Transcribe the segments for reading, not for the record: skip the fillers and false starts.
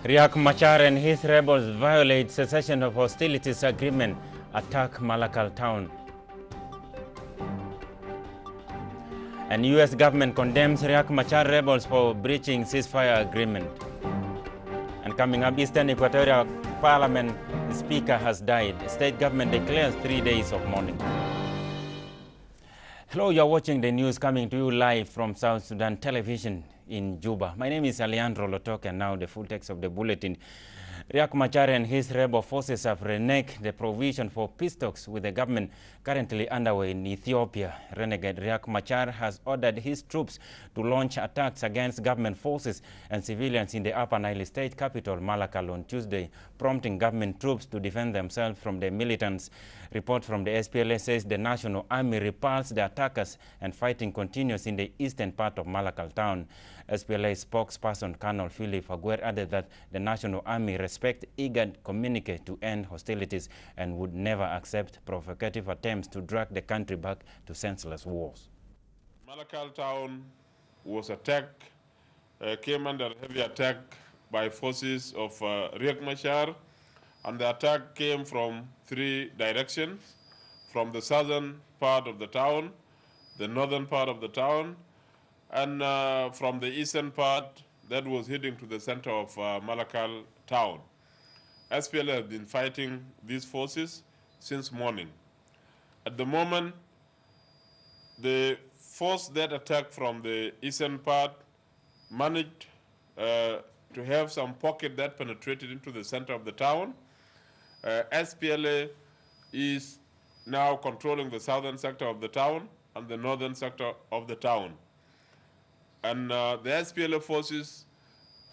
Riek Machar and his rebels violate cessation of hostilities agreement, attack Malakal town. And U.S. government condemns Riek Machar rebels for breaching ceasefire agreement. And coming up, Eastern Equatorial Parliament Speaker has died. State government declares 3 days of mourning. Hello, you're watching the news coming to you live from South Sudan Television in Juba. My name is Alejandro Lotok, and now the full text of the bulletin. Riek Machar and his rebel forces have reneged the provision for peace talks with the government currently underway in Ethiopia. Renegade Riek Machar has ordered his troops to launch attacks against government forces and civilians in the Upper Nile state capital, Malakal, on Tuesday, prompting government troops to defend themselves from the militants. Report from the SPLA says the National Army repulsed the attackers and fighting continues in the eastern part of Malakal town. SPLA spokesperson Colonel Philip Aguer added that the National Army respect eager communique to end hostilities and would never accept provocative attempts to drag the country back to senseless wars. Malakal town was attacked, came under heavy attack by forces of Riek Machar, and the attack came from 3 directions: from the southern part of the town, the northern part of the town, and from the eastern part that was heading to the center of Malakal town. SPLA has been fighting these forces since morning. At the moment, the force that attacked from the eastern part managed to have some pocket that penetrated into the center of the town. SPLA is now controlling the southern sector of the town and the northern sector of the town. And the SPLA forces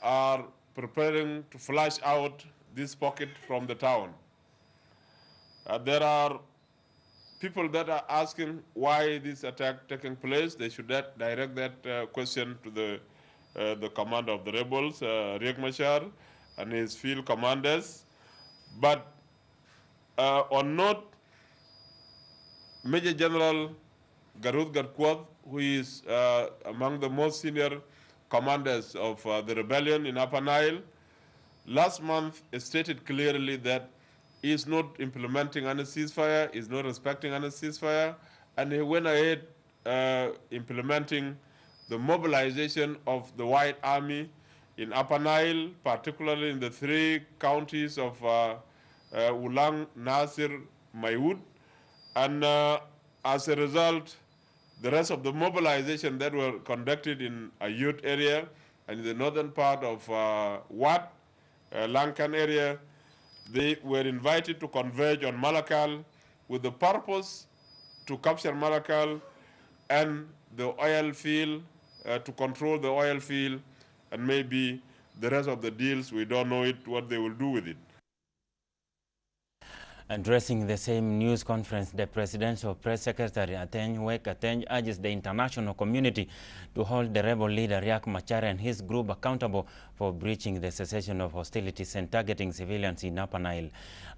are preparing to flush out this pocket from the town. There are people that are asking why this attack taking place. They should direct that question to the commander of the rebels, Riek Machar, and his field commanders. But on note, Major General Garut Garkwad, who is among the most senior commanders of the rebellion in Upper Nile, last month stated clearly that he is not implementing any ceasefire, is not respecting any ceasefire, and he went ahead implementing the mobilization of the White Army in Upper Nile, particularly in the 3 counties of Ulang, Nasir, Maywood, and as a result, the rest of the mobilization that were conducted in Ayut area and in the northern part of Wat, Lankan area, they were invited to converge on Malakal with the purpose to capture Malakal and the oil field, to control the oil field, and maybe the rest of the deals, we don't know it, what they will do with it. Addressing the same news conference, the Presidential Press Secretary Ateny Wek Ateny urges the international community to hold the rebel leader Riek Machar and his group accountable for breaching the cessation of hostilities and targeting civilians in Upper Nile.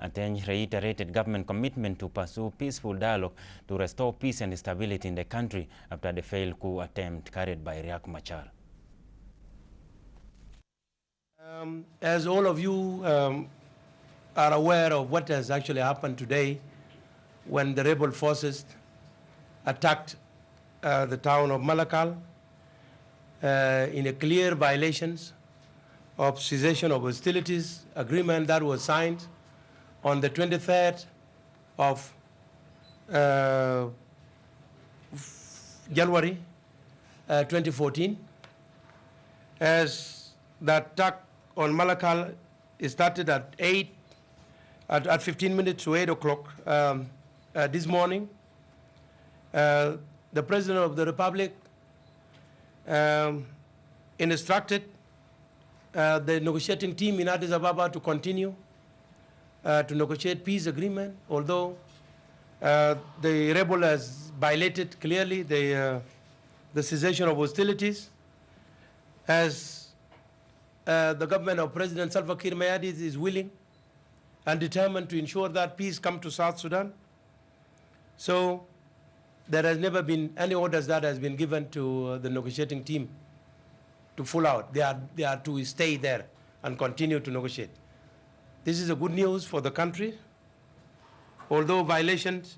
Ateny reiterated government commitment to pursue peaceful dialogue to restore peace and stability in the country after the failed coup attempt carried by Riek Machar. As all of you are aware of what has actually happened today when the rebel forces attacked the town of Malakal in a clear violations of cessation of hostilities agreement that was signed on the 23rd of January 2014. As the attack on Malakal started at 15 minutes to 8 o'clock this morning, the President of the Republic instructed the negotiating team in Addis Ababa to continue to negotiate peace agreement, although the rebel has violated clearly the cessation of hostilities. As the government of President Salva Kiir Mayardit is willing and determined to ensure that peace come to South Sudan. So there has never been any orders that has been given to the negotiating team to pull out. They are to stay there and continue to negotiate. This is a good news for the country. Although violations,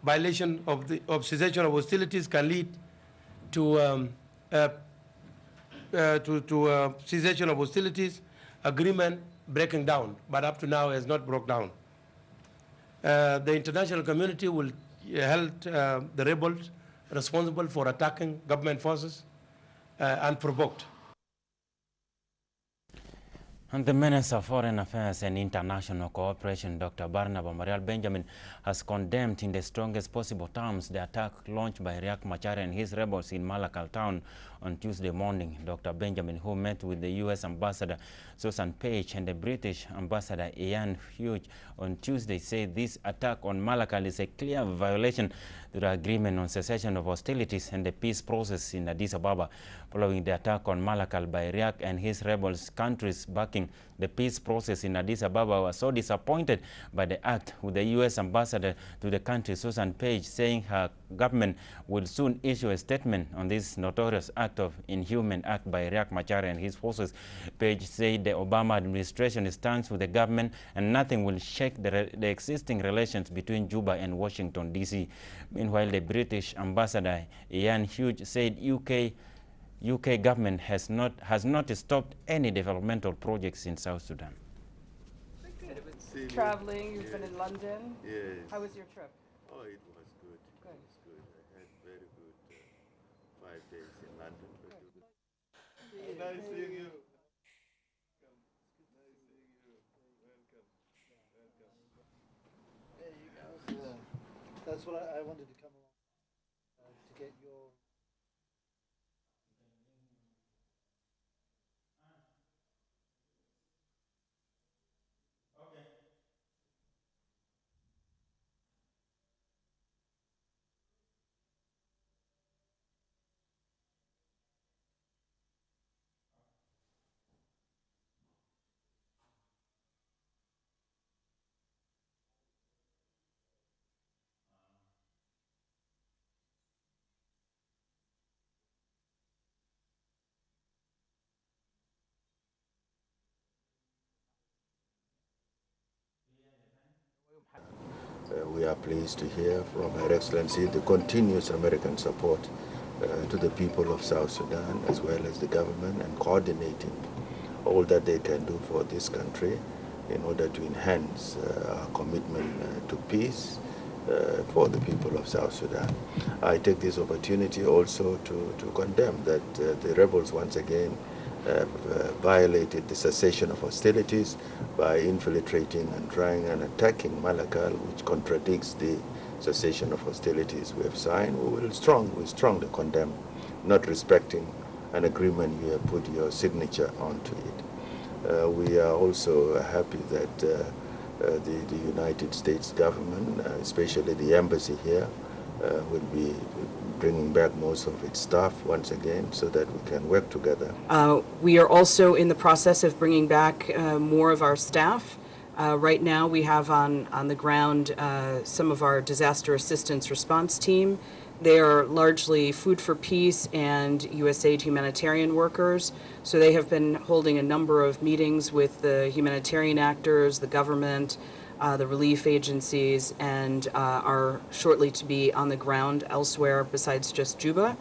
violation of cessation of hostilities can lead to cessation of hostilities, agreement breaking down, but up to now has not broke down. The international community will hold the rebels responsible for attacking government forces unprovoked. And the Minister of Foreign Affairs and International Cooperation, Dr. Barnaba Marial Benjamin, has condemned in the strongest possible terms the attack launched by Riek Machar and his rebels in Malakal town on Tuesday morning. Dr. Benjamin, who met with the U.S. Ambassador Susan Page and the British Ambassador Ian Hughes on Tuesday, said this attack on Malakal is a clear violation to the agreement on cessation of hostilities and the peace process in Addis Ababa. Following the attack on Malakal by Riek and his rebels, countries backing the peace process in Addis Ababa were so disappointed by the act, with the U.S. ambassador to the country, Susan Page, saying her government will soon issue a statement on this notorious act of inhuman act by Riek Machar and his forces. Page said the Obama administration stands with the government and nothing will shake the existing relations between Juba and Washington, D.C. Meanwhile, the British ambassador Ian Hughes said UK government has not stopped any developmental projects in South Sudan. Traveling, you've been in London. Yes. How was your trip? Oh, it was good. Good. It was good. I had very good 5 days in London. Nice seeing you. There you go. That's what I wanted to come along to get your. We are pleased to hear from Her Excellency the continuous American support to the people of South Sudan, as well as the government, and coordinating all that they can do for this country in order to enhance our commitment to peace for the people of South Sudan. I take this opportunity also to condemn that the rebels once again violated the cessation of hostilities by infiltrating and trying and attacking Malakal, which contradicts the cessation of hostilities we have signed. We strongly condemn not respecting an agreement you have put your signature onto it. We are also happy that the United States government, especially the embassy here, will be bringing back most of its staff once again so that we can work together. We are also in the process of bringing back more of our staff. Right now we have on the ground some of our disaster assistance response team. They are largely Food for Peace and USAID humanitarian workers. So they have been holding a number of meetings with the humanitarian actors, the government, the relief agencies, and are shortly to be on the ground elsewhere besides just Juba.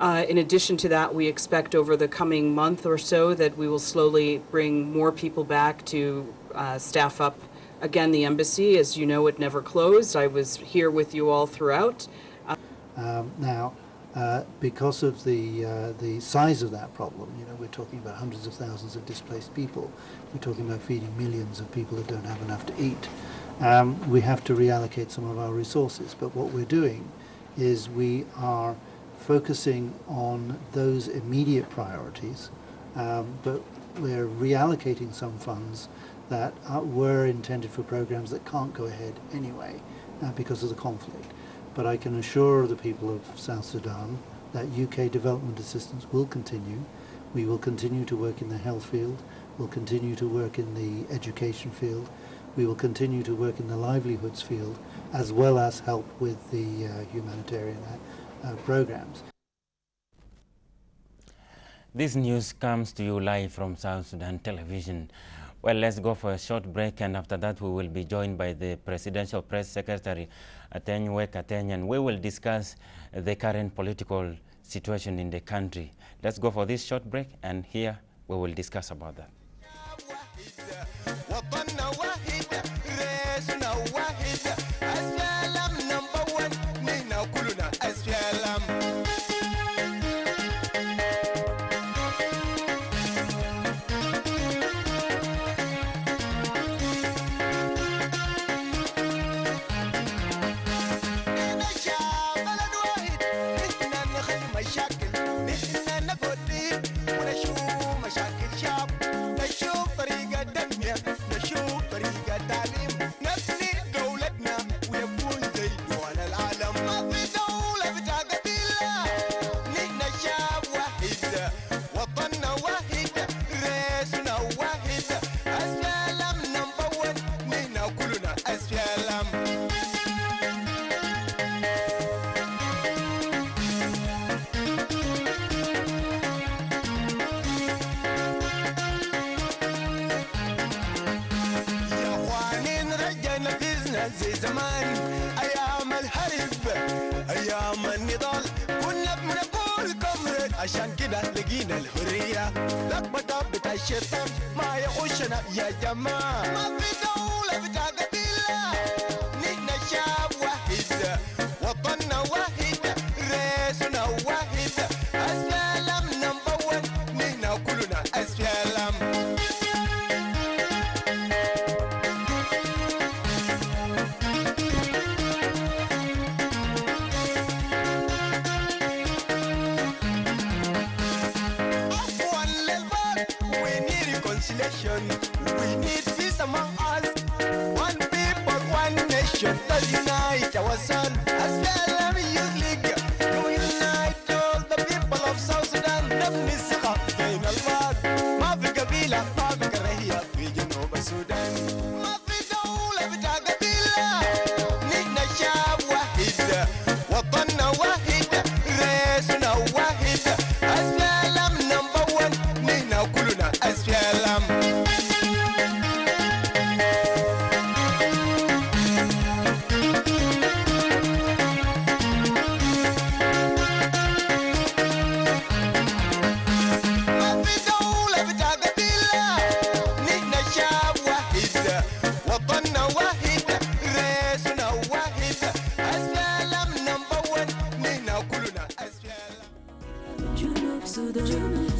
In addition to that, we expect over the coming month or so that we will slowly bring more people back to staff up again the embassy. As you know, it never closed. I was here with you all throughout. Because of the size of that problem, we're talking about hundreds of thousands of displaced people. We're talking about feeding millions of people that don't have enough to eat. We have to reallocate some of our resources. But what we're doing is we are focusing on those immediate priorities, but we're reallocating some funds that were intended for programs that can't go ahead anyway because of the conflict. But I can assure the people of South Sudan that UK development assistance will continue. We will continue to work in the health field. We'll continue to work in the education field. We will continue to work in the livelihoods field, as well as help with the humanitarian programs. This news comes to you live from South Sudan Television. Well, let's go for a short break, and after that we will be joined by the Presidential Press Secretary, Atenywe Kateny, and we will discuss the current political situation in the country. Let's go for this short break, and here we will discuss about that. زي زمان ايام الحرب ايام النضال كنا بنقول كمرد عشان كده لقينا الحريه لقبه بتاع الشيطان ما يخشنا يا جماعه ما في دوله بتاع قبيله نحن شعب واحد وطننا واحد رئيسنا واحد اسلام نمبر 1 نحن كلنا اسلام We need peace among us. One people, one nation. Let's unite ourselves. As PLM Youth League, to unite all the people of South Sudan. نبني الثقة بين البعض. ما في قبيلة، ما في كراهية في جنوب السودان. ما في دولة بتاع قبيلة. نحن شعب واحد، وطننا واحد، رئيسنا واحد. As PLM number 1. نحن كلنا as PLM.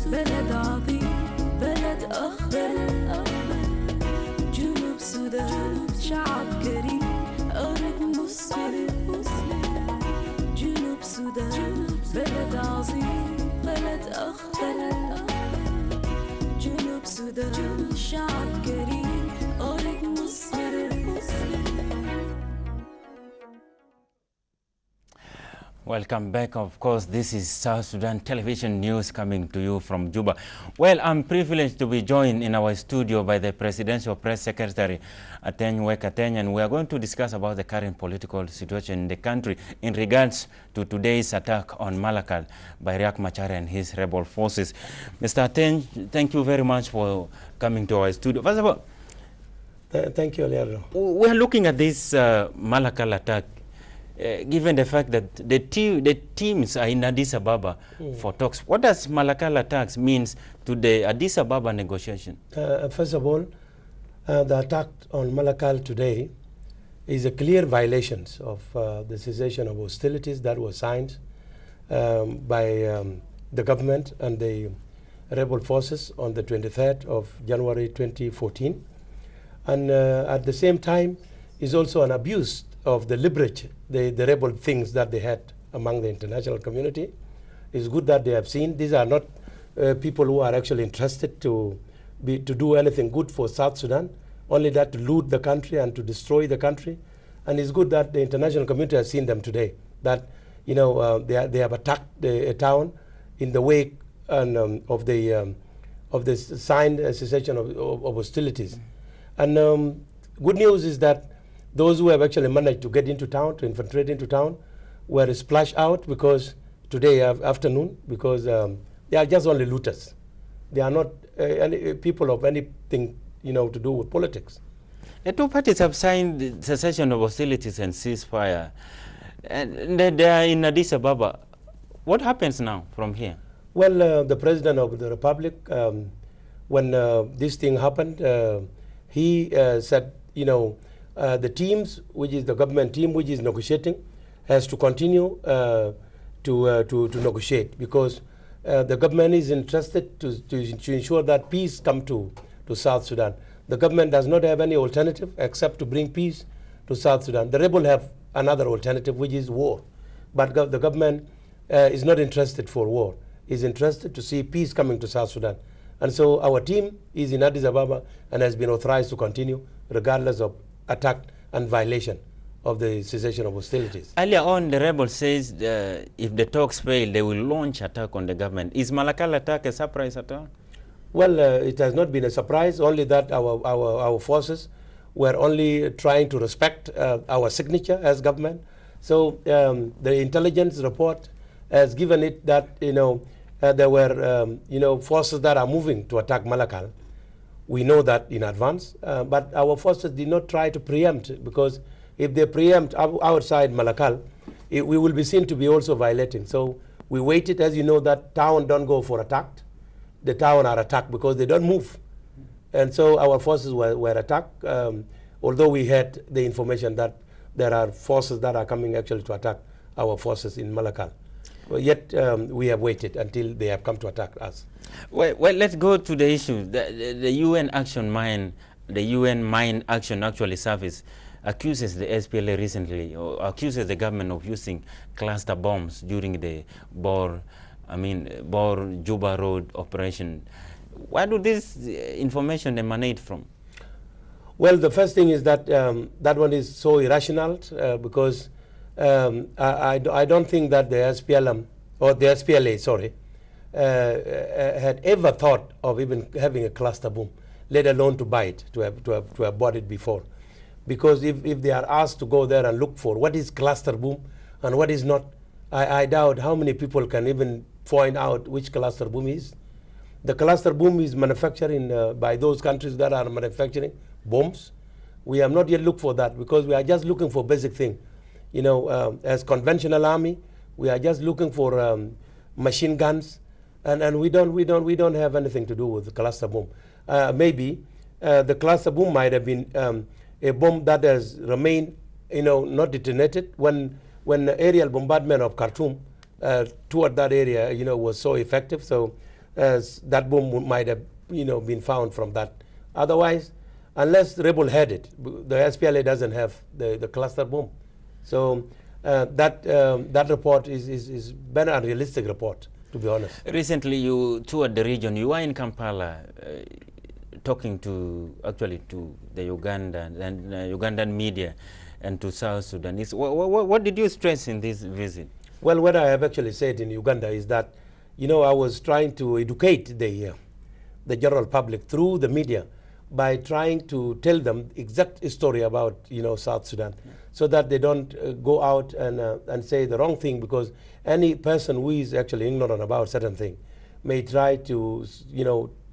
بلد عظيم بلد أخضر جنوب سودان شعب كريم أرض مسلم جنوب سودان بلد عظيم بلد أخضر جنوب سودان شعب كريم أرض مسلم. Welcome back. Of course, this is South Sudan Television News coming to you from Juba. Well, I'm privileged to be joined in our studio by the Presidential Press Secretary, Atenywe Kateny, and we are going to discuss about the current political situation in the country in regards to today's attack on Malakal by Riek Machar and his rebel forces. Mr. Ateny, thank you very much for coming to our studio. First of all, thank you, Leandro. We are looking at this Malakal attack. Given the fact that the teams are in Addis Ababa for talks, what does Malakal attacks means to the Addis Ababa negotiation? First of all, the attack on Malakal today is a clear violation of the cessation of hostilities that was signed by the government and the rebel forces on the 23rd of January 2014. And at the same time, is also an abuse of the leverage, the rebel things that they had among the international community. It's good that they have seen. These are not people who are actually interested to do anything good for South Sudan, only that to loot the country and to destroy the country. And it's good that the international community has seen them today, that they have attacked a town in the wake of the signed cessation of hostilities. And good news is that those who have actually managed to get into town, to infiltrate into town, were splashed out because today afternoon, because They are just only looters. They are not any people of anything, to do with politics. The two parties have signed the cessation of hostilities and ceasefire, and they are in Addis Ababa. What happens now from here? Well, the President of the Republic, when this thing happened, he said, the teams, which is the government team, which is negotiating, has to continue to negotiate, because the government is interested to ensure that peace come to South Sudan. The government does not have any alternative except to bring peace to South Sudan. The rebels have another alternative, which is war. But the government is not interested for war. Is interested to see peace coming to South Sudan. And so our team is in Addis Ababa and has been authorized to continue regardless of attack and violation of the cessation of hostilities. Earlier on, the rebel says if the talks fail, they will launch attack on the government. Is Malakal attack a surprise at all? Well, it has not been a surprise, only that our forces were only trying to respect our signature as government. So the intelligence report has given it that, there were, forces that are moving to attack Malakal. We know that in advance, but our forces did not try to preempt, because if they preempt outside Malakal, we will be seen to be also violating. So we waited. As you know, that town don't go for attack. The town are attacked because they don't move. And so our forces were attacked, although we had the information that there are forces that are coming actually to attack our forces in Malakal. But yet we have waited until they have come to attack us. Well, let's go to the issue. The UN Action Mine, the UN Mine Action actually Service accuses the SPLA recently, or accuses the government of using cluster bombs during the Bor-Juba Road operation. Where do this information emanate from? Well, the first thing is that that one is so irrational because I don't think that the SPLM, or the SPLA, sorry, had ever thought of even having a cluster bomb, let alone to buy it, to have bought it before. Because if they are asked to go there and look for what is cluster boom and what is not, I doubt how many people can even find out which cluster boom is. The cluster boom is manufactured by those countries that are manufacturing bombs. We have not yet looked for that, because we are just looking for basic thing. As conventional army, we are just looking for machine guns, and we don't have anything to do with the cluster boom. Maybe the cluster boom might have been a bomb that has remained, not detonated when aerial bombardment of Khartoum toward that area, was so effective. So that bomb might have, been found from that. Otherwise, unless the rebel had it, the SPLA doesn't have the cluster bomb. So that report is very unrealistic report, to be honest. Recently, you toured the region. You were in Kampala, talking to the Ugandan media and to South Sudan. What did you stress in this visit? Well, what I have actually said in Uganda is that, I was trying to educate the general public through the media by trying to tell them exact story about, South Sudan, so that they don't go out and say the wrong thing, because any person who is actually ignorant about certain thing may try to,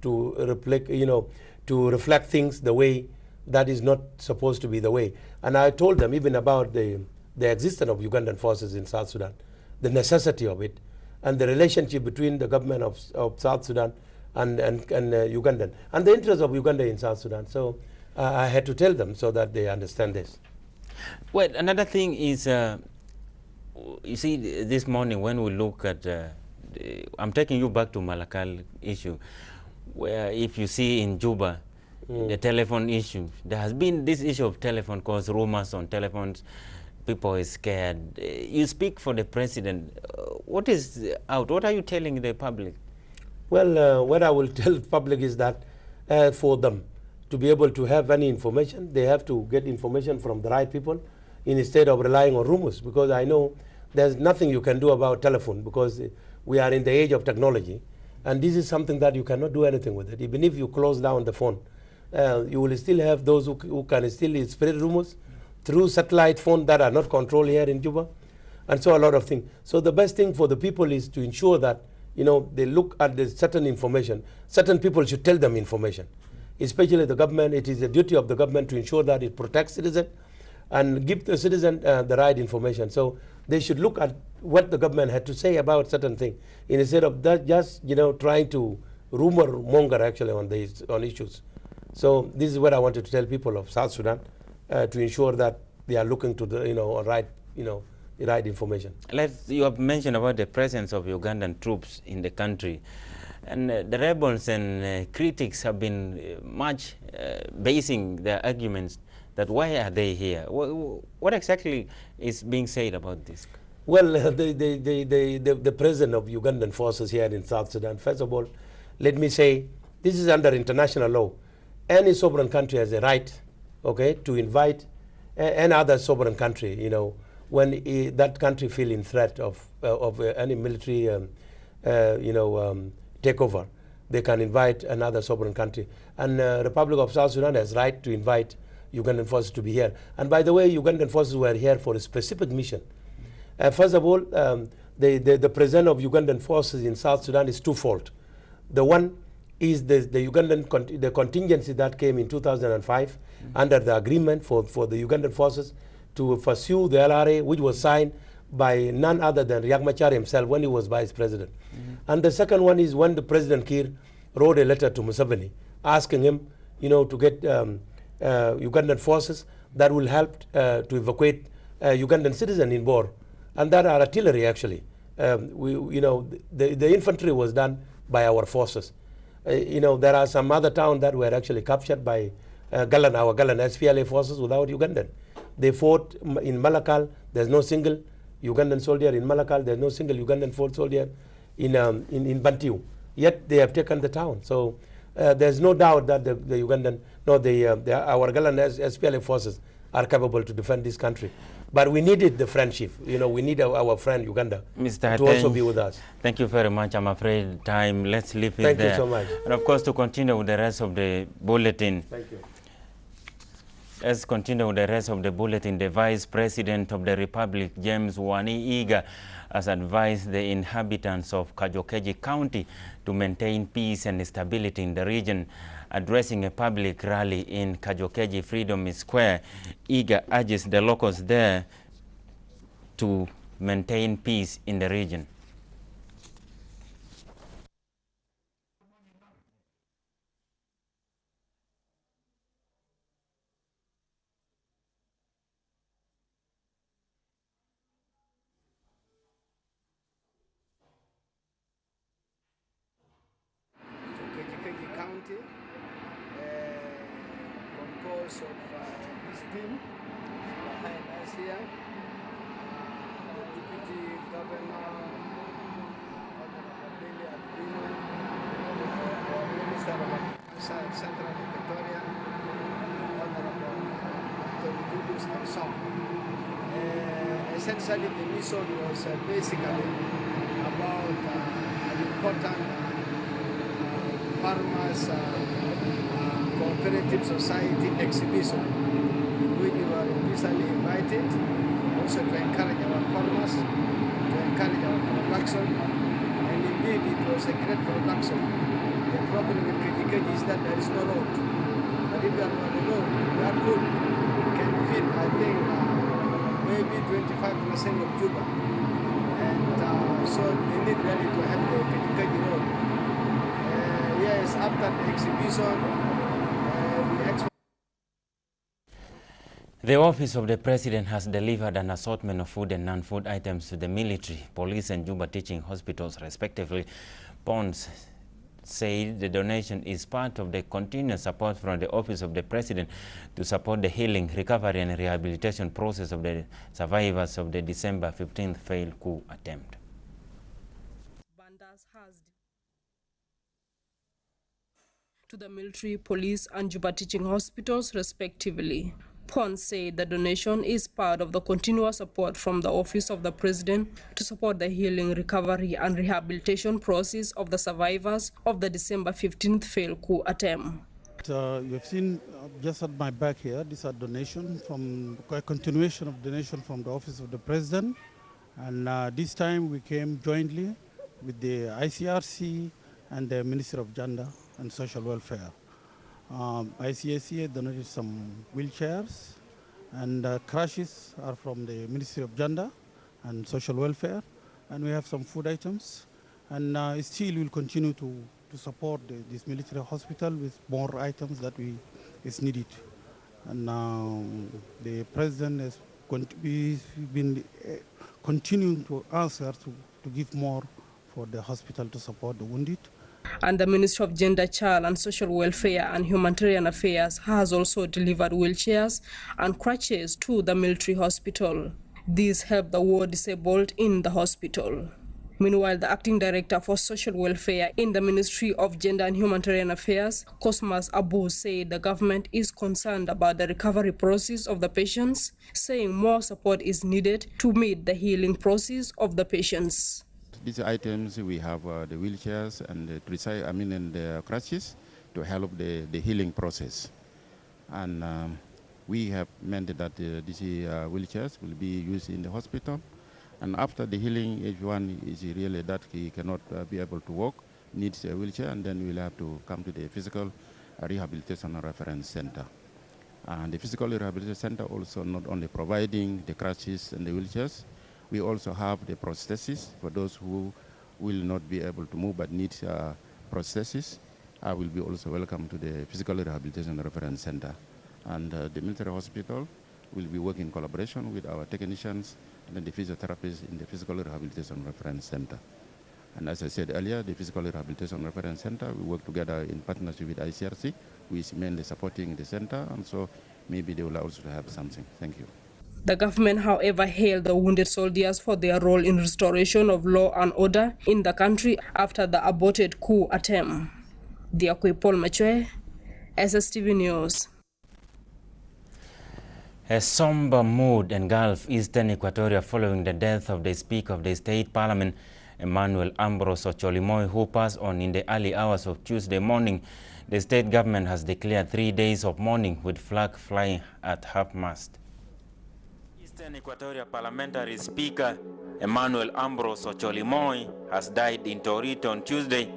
to reflect things the way that is not supposed to be the way. And I told them even about the existence of Ugandan forces in South Sudan, the necessity of it, and the relationship between the government of South Sudan and Ugandan, and the interest of Uganda in South Sudan. So I had to tell them so that they understand this. Well, another thing is, you see, this morning when we look at, I'm taking you back to Malakal issue, where if you see in Juba, the telephone issue, there has been this issue of telephone calls, rumors on telephones, people are scared. You speak for the president. What is out? What are you telling the public? Well, what I will tell the public is that for them to be able to have any information, they have to get information from the right people instead of relying on rumors, because I know there's nothing you can do about telephone, because we are in the age of technology, and this is something that you cannot do anything with it. Even if you close down the phone, you will still have those who can still spread rumors through satellite phone that are not controlled here in Juba, and so a lot of things. So the best thing for the people is to ensure that you know, they look at the certain information. Certain people should tell them information. Especially the government, it is the duty of the government to ensure that it protects citizens and give the citizen the right information. So they should look at what the government had to say about certain things instead of that just, you know, trying to rumor monger actually on these issues. So this is what I wanted to tell people of South Sudan to ensure that they are looking to the, the right information. You have mentioned about the presence of Ugandan troops in the country. And the rebels and critics have been much basing their arguments that why are they here? What exactly is being said about this? Well, the presence of Ugandan forces here in South Sudan, first of all, let me say, this is under international law. Any sovereign country has a right, okay, to invite any other sovereign country, you know, when that country feel in threat of any military, takeover. They can invite another sovereign country. And Republic of South Sudan has right to invite Ugandan forces to be here. And by the way, Ugandan forces were here for a specific mission. First of all, the presence of Ugandan forces in South Sudan is twofold. The one is the Ugandan the contingency that came in 2005 under the agreement for the Ugandan forces to pursue the LRA, which was signed by none other than Riek Machar himself when he was vice president. And the second one is when the President Kiir wrote a letter to Museveni asking him, you know, to get Ugandan forces that will help to evacuate Ugandan citizens in Bor. And that are artillery actually. The infantry was done by our forces. There are some other towns that were actually captured by our Galan SPLA forces without Ugandan. They fought in Malakal. There's no single Ugandan soldier in Malakal. There's no single Ugandan soldier in Bantiu. Yet they have taken the town. So there's no doubt that the Ugandan, our Galan SPLA forces are capable to defend this country. But we needed the friendship. We need our friend Uganda to also be with us. Thank you very much. I'm afraid time. Let's leave it there. Thank you so much. And of course, to continue with the rest of the bulletin. Thank you. Let's continue with the rest of the bulletin. The Vice President of the Republic, James Wani Iga, has advised the inhabitants of Kajokeji County to maintain peace and stability in the region. Addressing a public rally in Kajokeji Freedom Square, Iga urges the locals there to maintain peace in the region. County, composed of this team behind us here, the Deputy Governor, Honorable Lily Albino, our Minister of Central Victoria, Honorable Anthony Kudus, and so on. Essentially, the mission was basically about an important farmers cooperative society exhibition, in which we were officially invited also to encourage our farmers, to encourage our production, and indeed it was a great production. The problem with Kejikeji is that there is no road. But if there were a road, that road can feed, I think, maybe 25% of Juba. And so they need really to have the Kejikeji road. Yes, after the exhibition, the Office of the President has delivered an assortment of food and non-food items to the military, police and Juba teaching hospitals, respectively. Pons said the donation is part of the continuous support from the Office of the President to support the healing, recovery and rehabilitation process of the survivors of the December 15th failed coup attempt. To the military, police and Juba teaching hospitals, respectively. Pons said the donation is part of the continuous support from the Office of the President to support the healing, recovery and rehabilitation process of the survivors of the December 15th failed coup attempt. You've seen just at my back here, these are donations from a continuation of donation from the Office of the President. And this time we came jointly with the ICRC and the Ministry of Gender and Social Welfare. ICAC donated some wheelchairs, and crashes are from the Ministry of Gender and Social Welfare, and we have some food items. And still we'll continue to support this military hospital with more items that is needed. And the president has been continuing to answer to give more for the hospital to support the wounded. And the Ministry of Gender, Child and Social Welfare and Humanitarian Affairs has also delivered wheelchairs and crutches to the military hospital. These help the war disabled in the hospital. Meanwhile, the acting director for social welfare in the Ministry of Gender and Humanitarian Affairs, Cosmas Abu, said the government is concerned about the recovery process of the patients, saying more support is needed to meet the healing process of the patients. These items, we have the wheelchairs and the crutches to help the healing process. And we have meant that these wheelchairs will be used in the hospital. And after the healing, if one is really that he cannot be able to walk, needs a wheelchair, and then we'll have to come to the physical rehabilitation reference center. And the physical rehabilitation center also not only providing the crutches and the wheelchairs, we also have the prosthesis for those who will not be able to move but need prosthesis. Will be also welcome to the physical rehabilitation reference center. And the military hospital will be working in collaboration with our technicians and the physiotherapists in the physical rehabilitation reference center. And as I said earlier, the physical rehabilitation reference center, we work together in partnership with ICRC, who is mainly supporting the center, and so maybe they will also have something. Thank you. The government, however, hailed the wounded soldiers for their role in restoration of law and order in the country after the aborted coup attempt. Diakwe Paul Machwe, SSTV News. A somber mood engulfed eastern Equatoria following the death of the Speaker of the State Parliament, Emmanuel Ambrose Ocholimoy, who passed on in the early hours of Tuesday morning. The state government has declared 3 days of mourning with flag flying at half-mast. Eastern Equatoria Parliamentary Speaker Emmanuel Ambrose Ocholimoy has died in Torito on Tuesday.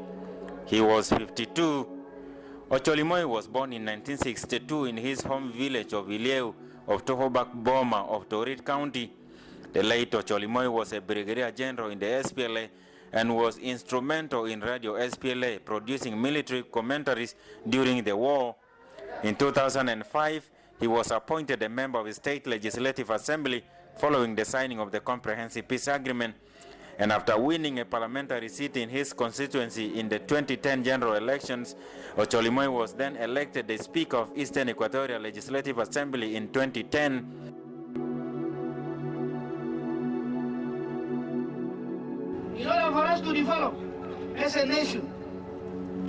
He was 52. Ocholimoy was born in 1962 in his home village of Ileu of Tohobak Boma of Torit County. The late Ocholimoy was a brigadier general in the SPLA and was instrumental in Radio SPLA producing military commentaries during the war. In 2005, he was appointed a member of the State Legislative Assembly following the signing of the Comprehensive Peace Agreement. And after winning a parliamentary seat in his constituency in the 2010 general elections, Ocholimoy was then elected the Speaker of Eastern Equatoria Legislative Assembly in 2010. In order for us to develop as a nation,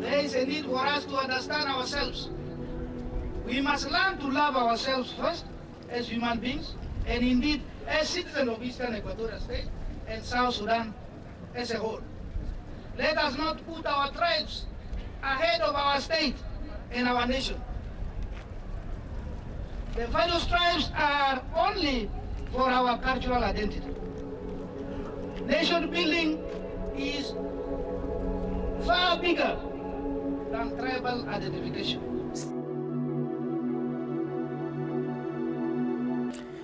there is a need for us to understand ourselves. We must learn to love ourselves first as human beings, and indeed as citizens of Eastern Equatoria State and South Sudan as a whole. Let us not put our tribes ahead of our state and our nation. The various tribes are only for our cultural identity. Nation building is far bigger than tribal identification.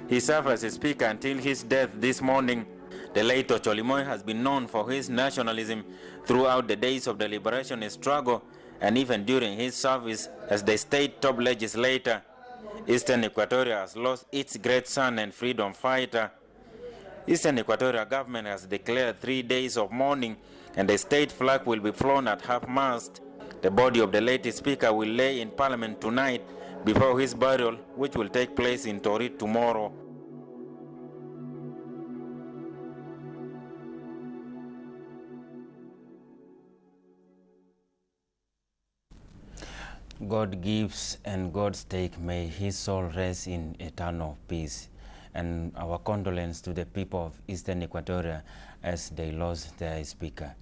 He served as a speaker until his death this morning. The late Ocholimoy has been known for his nationalism throughout the days of the liberation struggle and even during his service as the state top legislator. Eastern Equatoria has lost its great son and freedom fighter. Eastern Equatoria government has declared 3 days of mourning and the state flag will be flown at half-mast. The body of the late speaker will lay in Parliament tonight before his burial, which will take place in Torit tomorrow. God gives and God's take. May his soul rest in eternal peace. And our condolence to the people of Eastern Equatoria as they lost their speaker.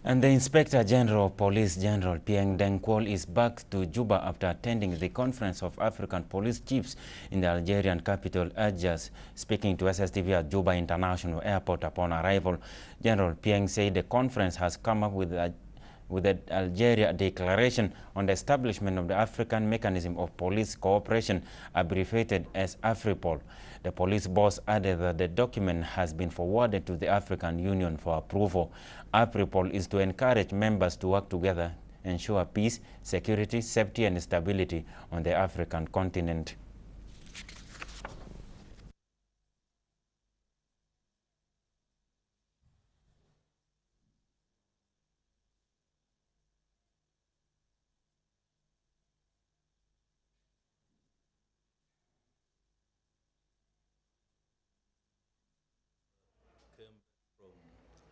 And the Inspector General of Police, General Pieng Deng Kwol, is back to Juba after attending the Conference of African Police Chiefs in the Algerian capital, Algiers. Speaking to SSTV at Juba International Airport upon arrival, General Pieng said the conference has come up with the Algeria Declaration on the establishment of the African Mechanism of Police Cooperation, abbreviated as AFRIPOL. The police boss added that the document has been forwarded to the African Union for approval. AFRIPOL is to encourage members to work together, ensure peace, security, safety, and stability on the African continent.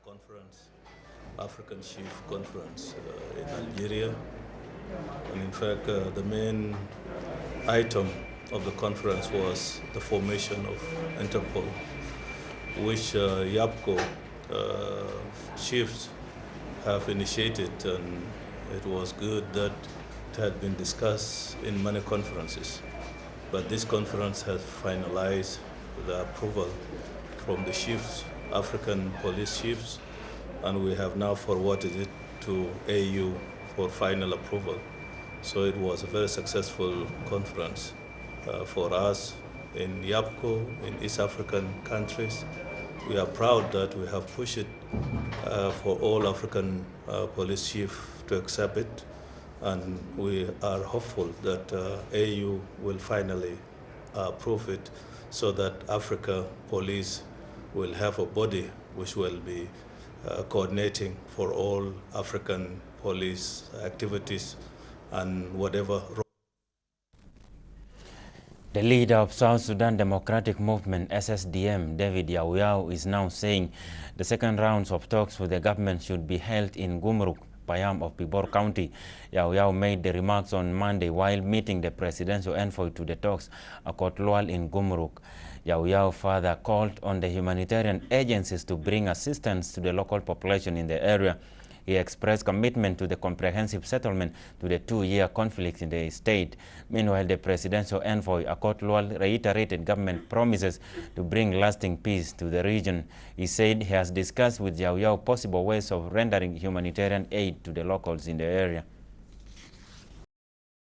Conference, African Chief Conference in Algeria, and in fact the main item of the conference was the formation of Interpol, which YAPCO chiefs have initiated, and it was good that it had been discussed in many conferences, but this conference has finalized the approval from the chiefs, African police chiefs, and we have now forwarded it to AU for final approval. So it was a very successful conference for us in YAPCO, in East African countries. We are proud that we have pushed it for all African police chiefs to accept it, and we are hopeful that AU will finally approve it so that Africa police will have a body which will be coordinating for all African police activities and whatever. The leader of South Sudan Democratic Movement, SSDM, David Yauyao, is now saying the second rounds of talks with the government should be held in Gumruk, Payam of Pibor County. Yauyao made the remarks on Monday while meeting the presidential envoy to the talks at Kotlual in Gumruk. Yauyao further called on the humanitarian agencies to bring assistance to the local population in the area. He expressed commitment to the comprehensive settlement to the two-year conflict in the state. Meanwhile, the presidential envoy, Akot Lual, reiterated government promises to bring lasting peace to the region. He said he has discussed with Yauyao possible ways of rendering humanitarian aid to the locals in the area.